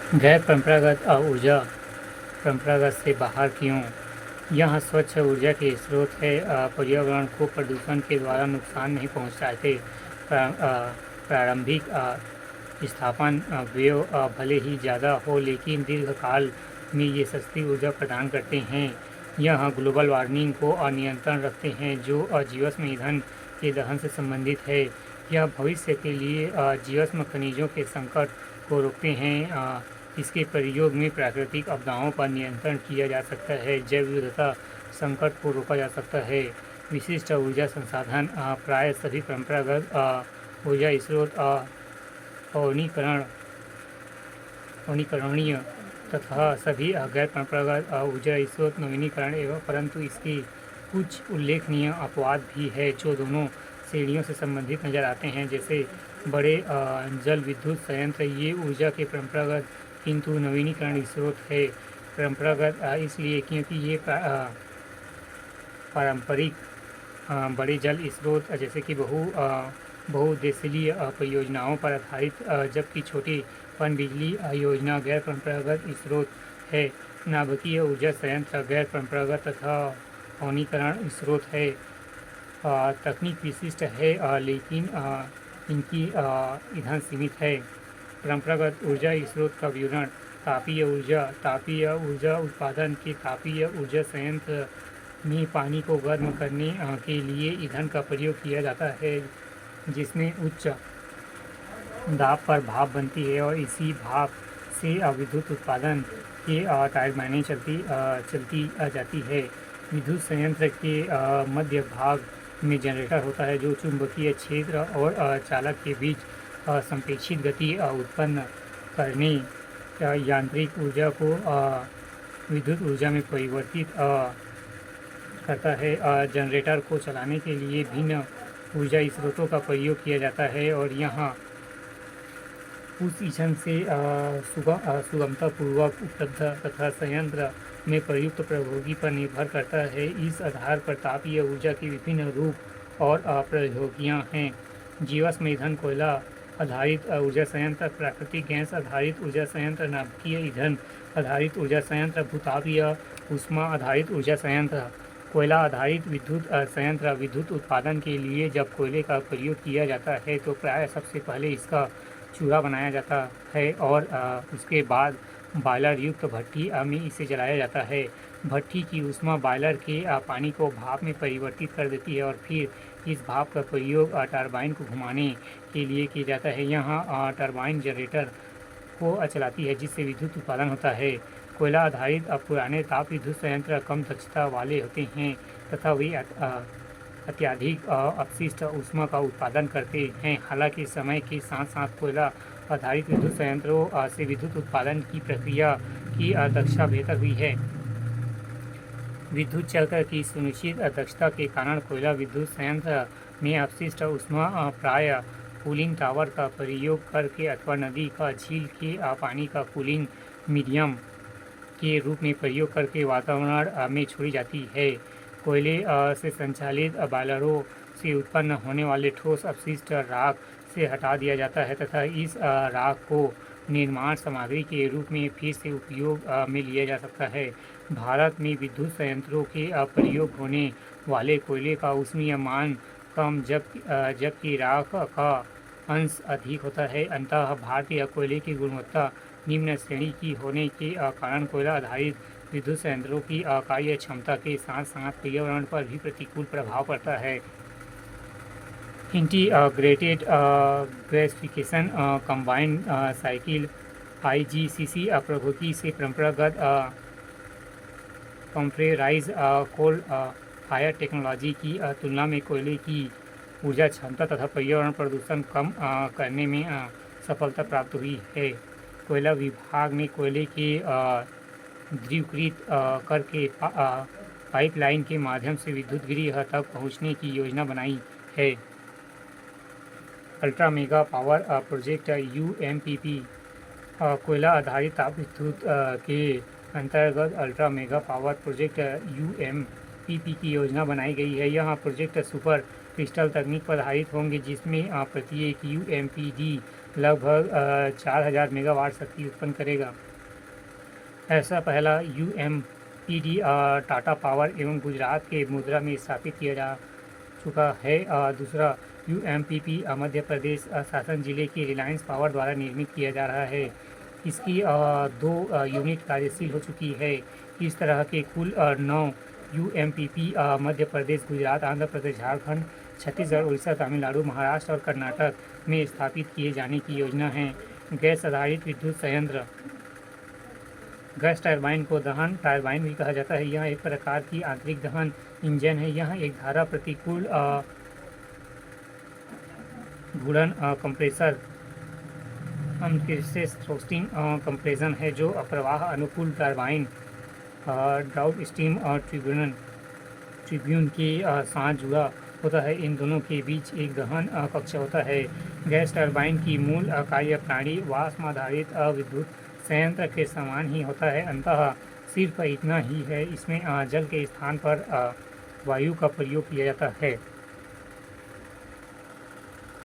गैर परंपरागत ऊर्जा परंपरागत से बाहर क्यों? यह स्वच्छ ऊर्जा के स्रोत है, पर्यावरण को प्रदूषण के द्वारा नुकसान नहीं पहुंचाते। प्रारंभिक स्थापन व्यय भले ही ज़्यादा हो, लेकिन दीर्घकाल में ये सस्ती ऊर्जा प्रदान करते हैं। यह ग्लोबल वार्मिंग को नियंत्रण रखते हैं, जो जीवाश्म ईंधन के दहन से संबंधित है। यह भविष्य के लिए जीवाश्म खनिजों के संकट को रोकते हैं। इसके प्रयोग में प्राकृतिक आपदाओं पर नियंत्रण किया जा सकता है, जैव विविधता संकट को रोका जा सकता है। विशिष्ट ऊर्जा संसाधन प्राय सभी परंपरागत ऊर्जा स्रोत अवनीकरण अवनीकरणीय तथा सभी गैर परंपरागत ऊर्जा स्रोत नवीनीकरण एवं, परंतु इसके कुछ उल्लेखनीय अपवाद भी है जो दोनों श्रेणियों से संबंधित नजर आते हैं, जैसे बड़े जल विद्युत संयंत्र। ये ऊर्जा के परंपरागत किंतु नवीनीकरण स्रोत है। परंपरागत इसलिए क्योंकि ये पारंपरिक बड़े जल स्रोत जैसे कि बहुउद्देशीय परियोजनाओं पर आधारित, जबकि छोटी पनबिजली योजना गैर परंपरागत स्रोत है। नाभिकीय ऊर्जा संयंत्र गैर परंपरागत तथा नवीनीकरण स्रोत है। तकनीक विशिष्ट है, लेकिन इनकी ईंधन सीमित है। परंपरागत ऊर्जा स्रोत का विवरण। तापीय ऊर्जा उत्पादन के तापीय ऊर्जा संयंत्र में पानी को गर्म करने के लिए ईंधन का प्रयोग किया जाता है, जिसमें उच्च दाब पर भाप बनती है और इसी भाप से विद्युत उत्पादन के टरबाइनें चलती जाती है। विद्युत संयंत्र के मध्य भाग में जनरेटर होता है, जो चुंबकीय क्षेत्र और चालक के बीच संप्रेषित गति उत्पन्न करने यांत्रिक ऊर्जा को विद्युत ऊर्जा में परिवर्तित करता है। जनरेटर को चलाने के लिए भिन्न ऊर्जा स्रोतों का प्रयोग किया जाता है और यहाँ उस ईंधन से सुगमतापूर्वक उपलब्ध तथा संयंत्र में प्रयुक्त प्रौद्योगिकी पर निर्भर करता है। इस आधार पर तापीय ऊर्जा के विभिन्न रूप और प्रौद्योगिकियाँ हैं। जीवाश्म ईंधन कोयला आधारित ऊर्जा संयंत्र, प्राकृतिक गैस आधारित ऊर्जा संयंत्र, नाभिकीय ईंधन आधारित ऊर्जा संयंत्र, भूतापीय ऊष्मा आधारित ऊर्जा संयंत्र। कोयला आधारित विद्युत संयंत्र। विद्युत उत्पादन के लिए जब कोयले का प्रयोग किया जाता है तो प्राय सबसे पहले इसका चूल्हा बनाया जाता है और उसके बाद बॉयलर युक्त भट्ठी में इसे जलाया जाता है। भट्ठी की ऊष्मा बॉयलर के पानी को भाप में परिवर्तित कर देती है और फिर इस भाप का प्रयोग टरबाइन को घुमाने के लिए किया जाता है। यहाँ टरबाइन जनरेटर को चलाती है, जिससे विद्युत उत्पादन होता है। कोयला आधारित पुराने ताप विद्युत संयंत्र कम दक्षता वाले होते हैं तथा वे अत्यधिक अपशिष्ट ऊष्मा का उत्पादन करते हैं। हालांकि समय के साथ साथ कोयला आधारित विद्युत संयंत्रों से विद्युत उत्पादन की प्रक्रिया की दक्षता बेहतर हुई है। विद्युत चक्र की सुनिश्चित दक्षता के कारण कोयला विद्युत संयंत्र में अपशिष्ट ऊष्मा प्राय कूलिंग टावर का प्रयोग करके अथवा नदी का झील के पानी का कूलिंग मीडियम के रूप में प्रयोग करके वातावरण में छोड़ी जाती है। कोयले से संचालित बॉयलरों से उत्पन्न होने वाले ठोस अपशिष्ट राख से हटा दिया जाता है तथा इस राख को निर्माण सामग्री के रूप में फिर से उपयोग में लिया जा सकता है। भारत में विद्युत संयंत्रों के प्रयोग होने वाले कोयले का ऊष्मीय मान कम जबकि राख का अंश अधिक होता है। अतः भारतीय कोयले की गुणवत्ता निम्न श्रेणी की होने के कारण कोयला आधारित विद्युत संयंत्रों की कार्य क्षमता के साथ साथ पर्यावरण पर भी प्रतिकूल प्रभाव पड़ता है। Integrated gasification combined cycle IGCC प्रौद्योगिकी से परंपरागत कंप्रेसराइज्ड कोल फायर टेक्नोलॉजी की तुलना में कोयले की ऊर्जा क्षमता तथा पर्यावरण प्रदूषण कम करने में सफलता प्राप्त हुई है। कोयला विभाग ने कोयले के द्रवीकृत करके पाइपलाइन के माध्यम से विद्युत गृह तक पहुंचने की योजना बनाई है। Ultra mega power project UMPP कोयला आधारित ताप विद्युत के अंतर्गत ultra mega power project UMPP की योजना बनाई गई है। यह प्रोजेक्ट सुपर क्रिस्टल तकनीक पर आधारित होंगे, जिसमें प्रत्येक UMPD लगभग 4000 मेगावाट शक्ति उत्पन्न करेगा। ऐसा पहला UMPD टाटा पावर एवं गुजरात के मुद्रा में स्थापित किया जा चुका है। दूसरा UMPP मध्य प्रदेश शासन जिले के रिलायंस पावर द्वारा निर्मित किया जा रहा है। इसकी 2 यूनिट कार्यशील हो चुकी है। इस तरह के कुल 9 UMPP मध्य प्रदेश, गुजरात, आंध्र प्रदेश, झारखंड, छत्तीसगढ़, उड़ीसा, तमिलनाडु, महाराष्ट्र और कर्नाटक में स्थापित किए जाने की योजना है। गैस आधारित विद्युत संयंत्र। गैस टरबाइन को दहन टरबाइन भी कहा जाता है। यह एक प्रकार की आंतरिक दहन इंजन है। यह एक धारा प्रतिकूल घूर्णन कंप्रेसर थ्रोस्टिंग कंप्रेशन है जो प्रवाह अनुकूल टरबाइन ड्राउट स्टीम और ट्रिब्यून के साथ जुड़ा होता है। इन दोनों के बीच एक दहन कक्ष होता है। गैस टरबाइन की मूल कार्यप्रणाली वाष्प आधारित विद्युत संयंत्र के समान ही होता है। अंततः सिर्फ इतना ही है, इसमें जल के स्थान पर वायु का प्रयोग किया जाता है।